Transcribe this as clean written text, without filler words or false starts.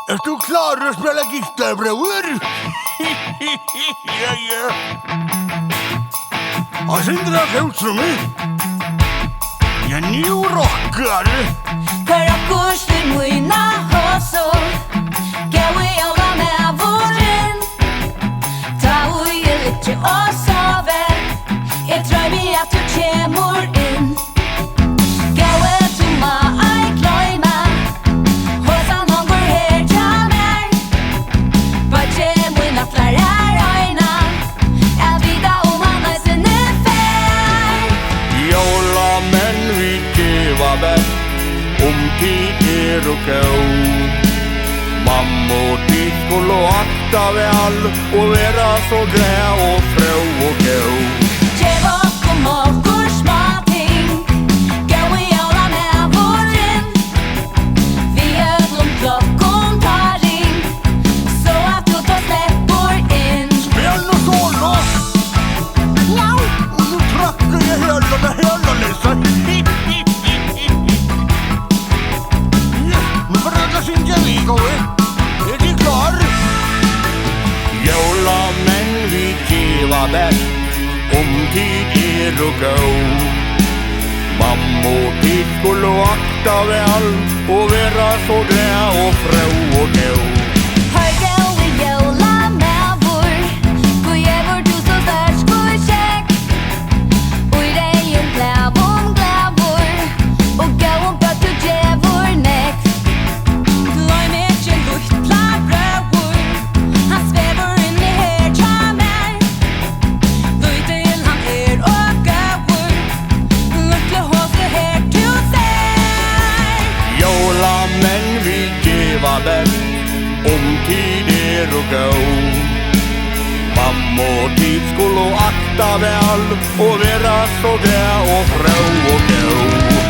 du klar att spela gitarr, bror? Ja. Och sen drar Trummur. Ja, nu rockar. Percussion mína, hosu. Gæi Jólamaðurin. Ta ég liggja og sofa. Ég drømmi at du kemur inn. Gæi tumma ei gløyma. Hosan hongur her hjá mér. Bødje mín atlar øyna. At vita hann eisini fer. Jólamenn vi gefa best. Tid och gå. Mamma och tid skulle akta väl och vara så glad och frå och gå. Gev okkom okkur småting. Gå i Jólamaðurin. Vi öllum klokkum tar ring. Så att du tar släppor in. Spel nu solo! Wow! Och nu trackar jag hela Lisa. Är du klar? Jólamenn vi gefa best. Tid och gå. Mamma och tid skulle akta väl och vara så glad och frå och gå. Højgaard i Jólamaður. Guðjevur du så sterkur kjekk. Og I regn glævur. Og gåum bøtt du djevur nekk. Gløym ikkje lutla brøður. Han svever inn I her tja meg. Luttil han og gåur. Luttle hosu her du ser. Jólamenn vi gefa best. Tid och gå. Mamma och tid skulle akta väl och vara så glad och frå och gå.